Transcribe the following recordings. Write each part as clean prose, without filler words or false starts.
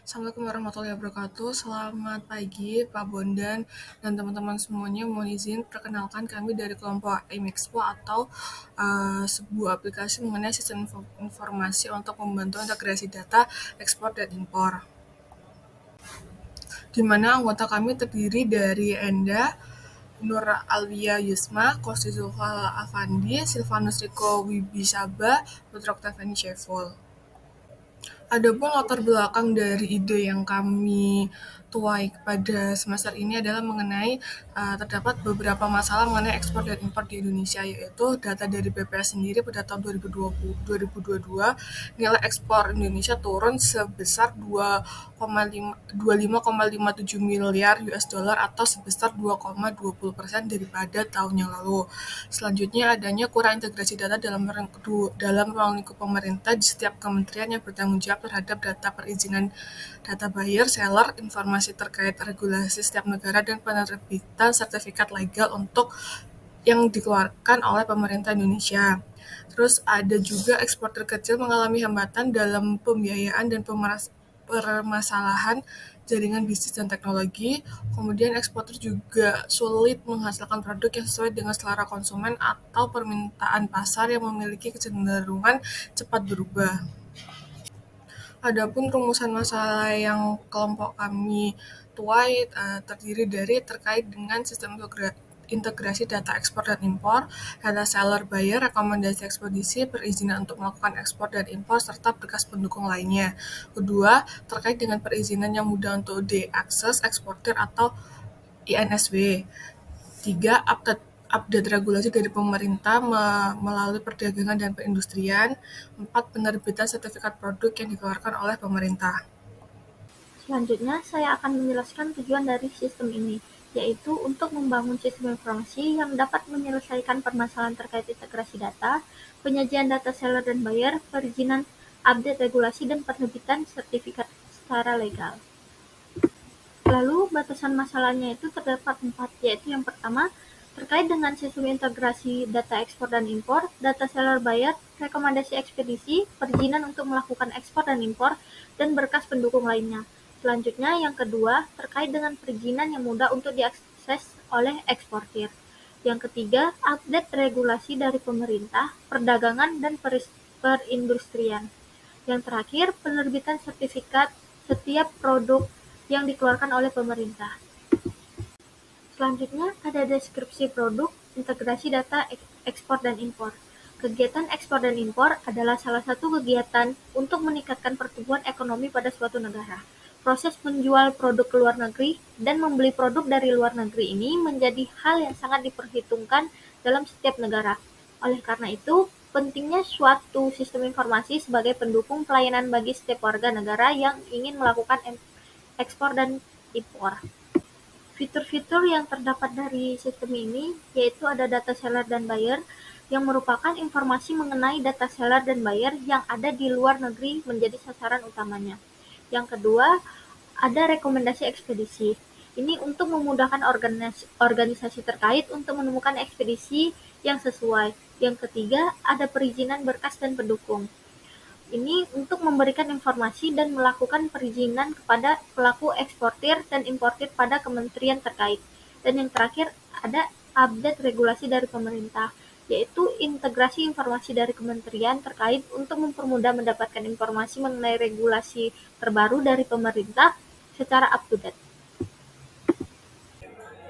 Assalamualaikum warahmatullahi wabarakatuh. Selamat pagi Pak Bondan dan teman-teman semuanya. Mohon izin perkenalkan kami dari kelompok IMEXPO atau sebuah aplikasi mengenai sistem informasi untuk membantu integrasi data ekspor dan impor. Di mana anggota kami terdiri dari Enda, Nur Alwia Yusma, Kosti Zulfal Afandi, Silvanus Riko Wibisaba, Putra Oktaveni Syeful. Adapun latar belakang dari ide yang kami tuai pada semester ini adalah mengenai terdapat beberapa masalah mengenai ekspor dan impor di Indonesia, yaitu data dari BPS sendiri pada tahun 2022 nilai ekspor Indonesia turun sebesar 25,57 miliar US dollar atau sebesar 2,20% daripada tahun yang lalu. Selanjutnya adanya kurang integrasi data dalam ruang lingkup pemerintah di setiap kementerian yang bertanggung jawab terhadap data perizinan data buyer, seller, informasi terkait regulasi setiap negara, dan penerbitan sertifikat legal untuk yang dikeluarkan oleh pemerintah Indonesia. Terus ada juga eksportir kecil mengalami hambatan dalam pembiayaan dan permasalahan jaringan bisnis dan teknologi. Kemudian eksportir juga sulit menghasilkan produk yang sesuai dengan selera konsumen atau permintaan pasar yang memiliki kecenderungan cepat berubah. Adapun rumusan masalah yang kelompok kami tuai terdiri dari terkait dengan sistem integrasi data ekspor dan impor, data seller buyer, rekomendasi ekspedisi, perizinan untuk melakukan ekspor dan impor, serta berkas pendukung lainnya. Kedua, terkait dengan perizinan yang mudah untuk diakses eksportir atau INSW. Tiga, update regulasi dari pemerintah melalui perdagangan dan perindustrian. Empat, penerbitan sertifikat produk yang dikeluarkan oleh pemerintah. Selanjutnya, saya akan menjelaskan tujuan dari sistem ini, yaitu untuk membangun sistem informasi yang dapat menyelesaikan permasalahan terkait integrasi data, penyajian data seller dan buyer, perizinan, update regulasi, dan penerbitan sertifikat secara legal. Lalu, batasan masalahnya itu terdapat 4, yaitu yang pertama, terkait dengan sistem integrasi data ekspor dan impor, data seller buyer, rekomendasi ekspedisi, perizinan untuk melakukan ekspor dan impor, dan berkas pendukung lainnya. Selanjutnya, yang kedua, terkait dengan perizinan yang mudah untuk diakses oleh eksportir. Yang ketiga, update regulasi dari pemerintah, perdagangan, dan perindustrian. Yang terakhir, penerbitan sertifikat setiap produk yang dikeluarkan oleh pemerintah. Selanjutnya, ada deskripsi produk, integrasi data ekspor dan impor. Kegiatan ekspor dan impor adalah salah satu kegiatan untuk meningkatkan pertumbuhan ekonomi pada suatu negara. Proses menjual produk ke luar negeri dan membeli produk dari luar negeri ini menjadi hal yang sangat diperhitungkan dalam setiap negara. Oleh karena itu, pentingnya suatu sistem informasi sebagai pendukung pelayanan bagi setiap warga negara yang ingin melakukan ekspor dan impor. Fitur-fitur yang terdapat dari sistem ini yaitu ada data seller dan buyer, yang merupakan informasi mengenai data seller dan buyer yang ada di luar negeri menjadi sasaran utamanya. Yang kedua, ada rekomendasi ekspedisi. Ini untuk memudahkan organisasi terkait untuk menemukan ekspedisi yang sesuai. Yang ketiga, ada perizinan berkas dan pendukung. Ini untuk memberikan informasi dan melakukan perizinan kepada pelaku eksportir dan importir pada kementerian terkait. Dan yang terakhir, ada update regulasi dari pemerintah, yaitu integrasi informasi dari kementerian terkait untuk mempermudah mendapatkan informasi mengenai regulasi terbaru dari pemerintah secara up to date.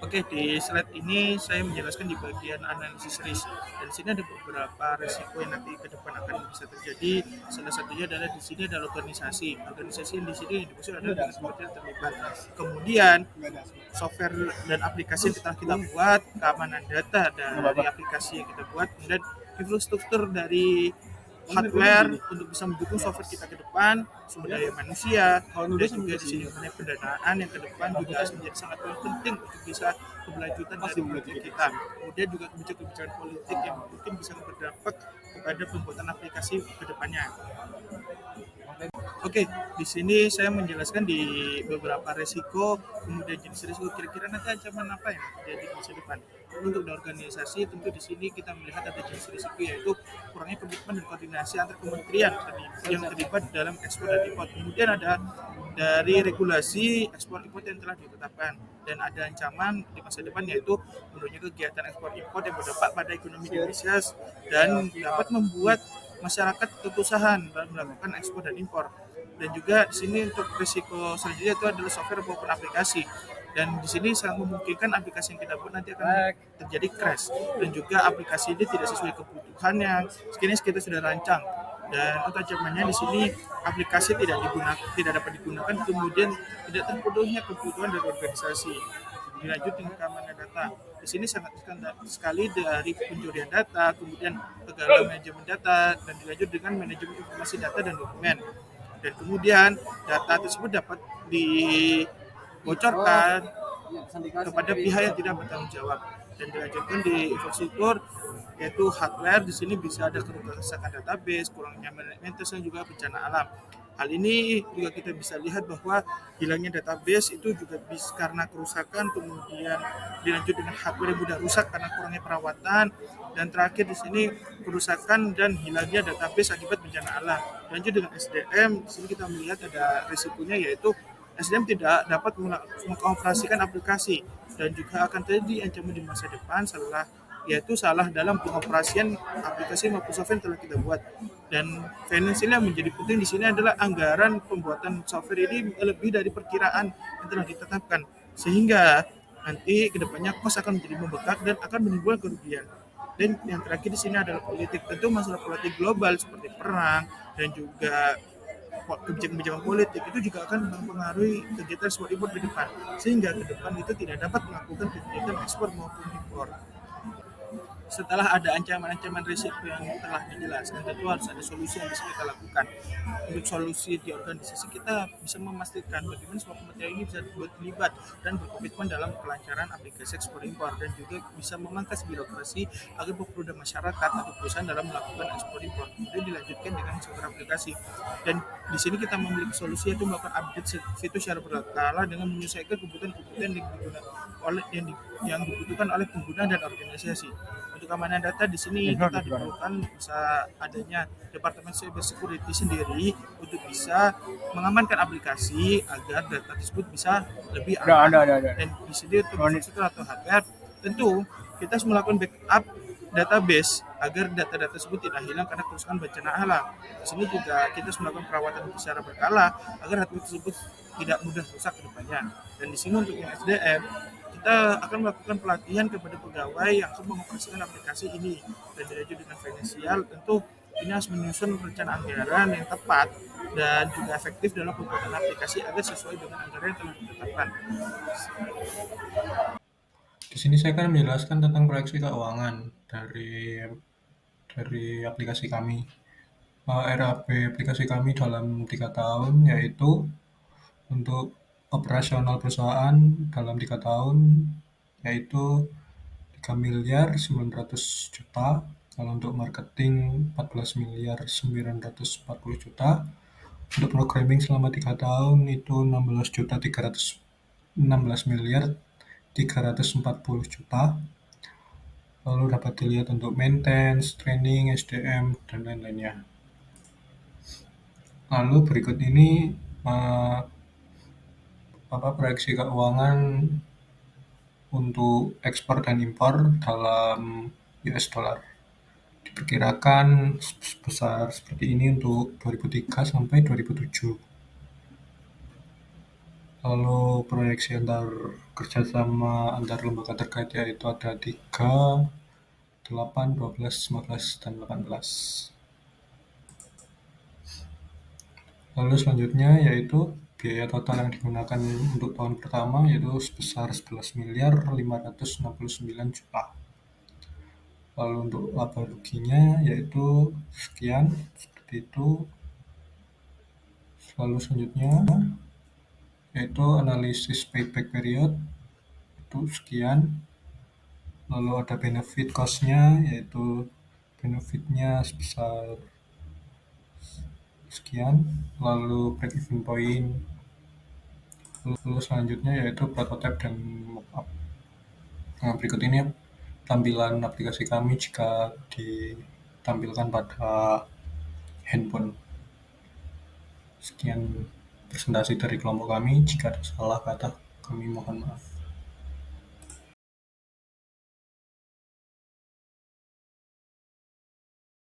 Oke, di slide ini saya menjelaskan di bagian analisis risk. Dan di sini ada beberapa risiko yang nanti ke depan akan bisa terjadi. Salah satunya adalah di sini ada organisasi. Organisasi yang di sini dimaksud adalah seperti yang terlibat. Kemudian software dan aplikasi yang telah kita buat, keamanan data dari aplikasi yang kita buat, dan infrastruktur dari hardware untuk bisa mendukung software kita ke depan, sumber daya manusia, dan juga di sini mengenai pendanaan yang ke depan juga menjadi sangat penting untuk bisa keberlanjutan dari proyek kita. Kemudian juga kebijakan-kebijakan politik yang mungkin bisa berdampak kepada pembuatan aplikasi ke depannya. Oke, di sini saya menjelaskan di beberapa resiko, kemudian jenis risiko kira-kira nanti ancaman apa yang terjadi di masa depan. Untuk di organisasi, tentu di sini kita melihat ada jenis risiko yaitu kurangnya komitmen dan koordinasi antar kementerian yang terlibat dalam ekspor dan impor. Kemudian ada dari regulasi ekspor impor yang telah ditetapkan, dan ada ancaman di masa depan yaitu menurunnya kegiatan ekspor impor yang berdampak pada ekonomi Indonesia dan dapat membuat masyarakat kesusahan dalam melakukan ekspor dan impor. Dan juga di sini untuk risiko selanjutnya itu adalah software maupun aplikasi. Dan di sini sangat memungkinkan aplikasi yang kita buat nanti akan terjadi crash, dan juga aplikasi ini tidak sesuai kebutuhan yang sekiranya kita sudah rancang. Dan untuk ancamannya di sini aplikasi tidak dapat digunakan, kemudian tidak terpenuhinya kebutuhan dari organisasi. Dilanjut dengan keamanan data. Di sini sangat sekali dari pencurian data, kemudian kegagalan manajemen data, dan dilanjut dengan manajemen informasi data dan dokumen. Dan kemudian data tersebut dapat dibocorkan kepada pihak yang tidak bertanggung jawab. Dan dilanjutkan di infrastruktur, yaitu hardware. Di sini bisa ada kerusakan database, kurangnya maintenance, dan juga bencana alam. Hal ini juga kita bisa lihat bahwa hilangnya database itu juga bisa karena kerusakan, kemudian dilanjut dengan hardware yang mudah rusak karena kurangnya perawatan, dan terakhir di sini kerusakan dan hilangnya database akibat bencana alam. Lanjut dengan SDM, di sini kita melihat ada risikonya, yaitu SDM tidak dapat mengoperasikan aplikasi, dan juga akan terjadi ancaman di masa depan yaitu salah dalam pengoperasian aplikasi maupun software yang telah kita buat. Dan finansial yang menjadi penting di sini adalah anggaran pembuatan software ini lebih dari perkiraan yang telah ditetapkan, sehingga nanti kedepannya kos akan menjadi membengkak dan akan menimbulkan kerugian. Dan yang terakhir di sini adalah politik. Tentu masalah politik global seperti perang dan juga kebijakan-kebijakan politik itu juga akan mempengaruhi kegiatan ekspor impor ke depan, sehingga ke depan itu tidak dapat melakukan kegiatan ekspor maupun impor. Setelah ada ancaman-ancaman risiko yang telah dijelaskan, tentu harus ada solusi yang bisa kita lakukan. Untuk solusi di organisasi, kita bisa memastikan bagaimana semua kementerian ini bisa terlibat dan berkomitmen dalam kelancaran aplikasi ekspor impor, dan juga bisa memangkas birokrasi agar mempermudah masyarakat atau perusahaan dalam melakukan ekspor impor. Kemudian dilanjutkan dengan software aplikasi. Dan di sini kita memiliki solusi yaitu melakukan update situs secara berkala dengan menyesuaikan kebutuhan yang dibutuhkan oleh pengguna dan organisasi. Untuk keamanan data di sini kita diperlukan bisa adanya departemen cyber security sendiri untuk bisa mengamankan aplikasi agar data tersebut bisa lebih aman. Dan di sini untuk infrastruktur atau hardware, tentu kita harus melakukan backup database agar data-data tersebut tidak hilang karena kerusakan bencana alam. Di sini juga kita harus melakukan perawatan secara berkala agar hardware tersebut tidak mudah rusak ke depannya. Dan di sini untuk yang SDM, kita akan melakukan pelatihan kepada pegawai yang akan mengoperasikan aplikasi ini, dan dilanjut dengan finansial. Tentu ini harus menyusun rencana anggaran yang tepat dan juga efektif dalam pembuatan aplikasi agar sesuai dengan anggaran yang telah ditetapkan. Di sini saya akan menjelaskan tentang proyeksi keuangan dari aplikasi kami. RAP aplikasi kami dalam 3 tahun, yaitu untuk operasional perusahaan dalam 3 tahun yaitu 3.900.000.000, kalau untuk marketing 14.940.000.000, untuk programming selama 3 tahun itu 16.340.000.000, lalu dapat dilihat untuk maintenance, training, SDM, dan lain-lainnya. Lalu berikut ini proyeksi keuangan untuk ekspor dan impor dalam US dollar. Diperkirakan sebesar seperti ini untuk 2003 sampai 2007. Lalu proyeksi kerjasama antar lembaga terkait yaitu ada 3, 8, 12, 15, dan 18. Lalu selanjutnya yaitu biaya total yang digunakan untuk tahun pertama yaitu sebesar 11.569.000.000. Lalu untuk laba ruginya yaitu sekian, seperti itu. Lalu selanjutnya yaitu analisis payback period itu sekian. Lalu ada benefit cost-nya yaitu benefitnya sebesar sekian. Lalu break even point. Lalu selanjutnya yaitu prototype dan mockup. Nah, berikut ini tampilan aplikasi kami jika ditampilkan pada handphone. Sekian. presentasi dari kelompok kami. Jika ada salah kata, kami mohon maaf.